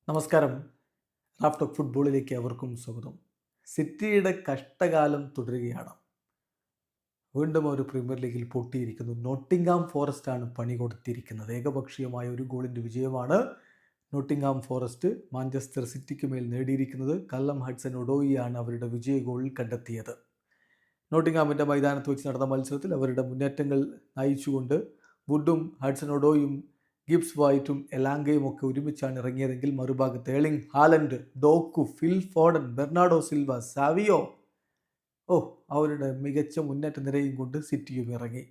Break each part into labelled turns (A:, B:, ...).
A: നമസ്കാരം. റാഫ്റ്റോക്ക് ഫുട്ബോളിലേക്ക് അവർക്കും സ്വാഗതം. സിറ്റിയുടെ കഷ്ടകാലം തുടരുകയാണ്. വീണ്ടും ഒരു പ്രീമിയർ ലീഗിൽ പൊട്ടിയിരിക്കുന്നു. നോട്ടിംഗ്ഹാം ഫോറസ്റ്റ് ആണ് പണി കൊടുത്തിരിക്കുന്നത്. ഏകപക്ഷീയമായ ഒരു ഗോളിൻ്റെ വിജയമാണ് നോട്ടിംഗ്ഹാം ഫോറസ്റ്റ് മാഞ്ചസ്റ്റർ സിറ്റിക്ക് മേൽ നേടിയിരിക്കുന്നത്. കല്ലം ഹഡ്സൺ ഒഡോയിയാണ് അവരുടെ വിജയ ഗോളിൽ കണ്ടെത്തിയത്. നോട്ടിംഗ്ഹാമിൻ്റെ മൈതാനത്ത് വെച്ച് നടന്ന മത്സരത്തിൽ അവരുടെ മുന്നേറ്റങ്ങൾ നയിച്ചുകൊണ്ട് വുഡും ഹഡ്സൺ ഒഡോയും ഗിബ്സ് വൈറ്റും എലാങ്കയും ഒക്കെ ഒരുമിച്ചാണ് ഇറങ്ങിയതെങ്കിൽ മറുഭാഗത്ത് Erling Haaland, Doku, Phil Foden, Bernardo Silva, Savio അവരുടെ മികച്ച മുന്നേറ്റ നിരയും കൊണ്ട് സിറ്റിയും ഇറങ്ങി.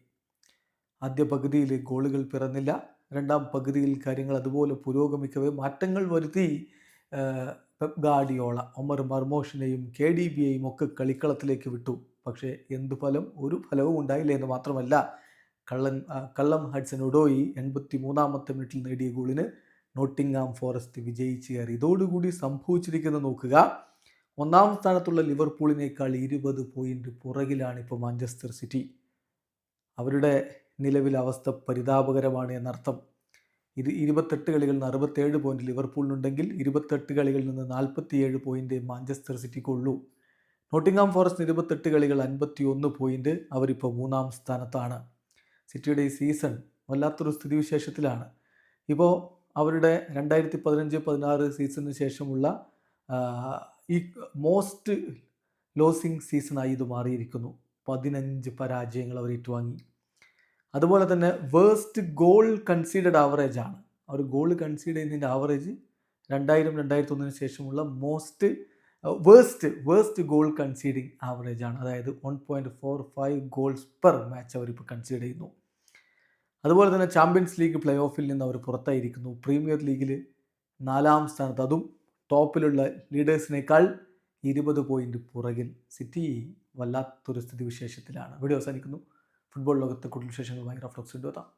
A: ആദ്യ പകുതിയിൽ ഗോളുകൾ പിറന്നില്ല. രണ്ടാം പകുതിയിൽ കാര്യങ്ങൾ അതുപോലെ പുരോഗമിക്കവേ മാറ്റങ്ങൾ വരുത്തി പെപ് ഗാർഡിയോള ഒമർ മർമോഷിനെയും KDBയെയും ഒക്കെ കളിക്കളത്തിലേക്ക് വിട്ടു. പക്ഷേ എന്തു ഫലം? ഒരു ഫലവും ഉണ്ടായില്ല എന്ന് മാത്രമല്ല, കള്ളം ഹഡ്സൺ ഒഡോയി 83-ാമത്തെ മിനിറ്റിൽ നേടിയ ഗോളിന് നോട്ടിംഗ്ഹാം ഫോറസ്റ്റ് വിജയിച്ച് കയറി. ഇതോടുകൂടി സംഭവിച്ചിരിക്കുന്നത് നോക്കുക. ഒന്നാം സ്ഥാനത്തുള്ള ലിവർപൂളിനേക്കാൾ 20 പോയിന്റ് പുറകിലാണ് ഇപ്പോൾ മാഞ്ചസ്റ്റർ സിറ്റി. അവരുടെ നിലവിലെ അവസ്ഥ പരിതാപകരമാണ് എന്നർത്ഥം. 28 കളികളിൽ നിന്ന് 67 പോയിന്റ് ലിവർപൂളിനുണ്ടെങ്കിൽ 28 കളികളിൽ നിന്ന് 47 പോയിന്റ് മാഞ്ചസ്റ്റർ സിറ്റിക്കുള്ളൂ. നോട്ടിംഗ്ഹാം ഫോറസ്റ്റ് 28 കളികൾ 51 പോയിന്റ്. അവരിപ്പോൾ 3-ാം സ്ഥാനത്താണ്. സിറ്റിയുടെ ഈ സീസൺ വല്ലാത്തൊരു സ്ഥിതിവിശേഷത്തിലാണ്. ഇപ്പോൾ അവരുടെ 2015-16 സീസണിന് ശേഷമുള്ള ഈ മോസ്റ്റ് ലോസിങ് സീസണായി ഇത് മാറിയിരിക്കുന്നു. 15 പരാജയങ്ങൾ അവർ ഏറ്റുവാങ്ങി. അതുപോലെ തന്നെ വേഴ്സ്റ്റ് ഗോൾ കൺസീഡഡ് ആവറേജ് ആണ്. അവർ ഗോൾ കൺസീഡ് ചെയ്യുന്നതിൻ്റെ ആവറേജ് 2000-2001 ശേഷമുള്ള വേഴ്സ്റ്റ് ഗോൾ കൺസീഡിങ് ആവറേജ് ആണ്. അതായത് 1.45 ഗോൾസ് പെർ മാച്ച് അവരിപ്പോൾ കൺസീഡ് ചെയ്യുന്നു. അതുപോലെ തന്നെ ചാമ്പ്യൻസ് ലീഗ് പ്ലേ ഓഫിൽ നിന്ന് അവർ പുറത്തായിരിക്കുന്നു. പ്രീമിയർ ലീഗിൽ 4-ാം സ്ഥാനത്ത്, അതും ടോപ്പിലുള്ള ലീഡേഴ്സിനേക്കാൾ 20 പോയിന്റ് പുറകിൽ. സിറ്റി വല്ലാത്തൊരു സ്ഥിതിവിശേഷത്തിലാണ്. വീഡിയോ അവസാനിക്കുന്നു. ഫുട്ബോൾ ലോകത്തെ കൂടുതൽ വിശേഷങ്ങളുമായി റാഫ്റ്റോക്സ് എത്താം.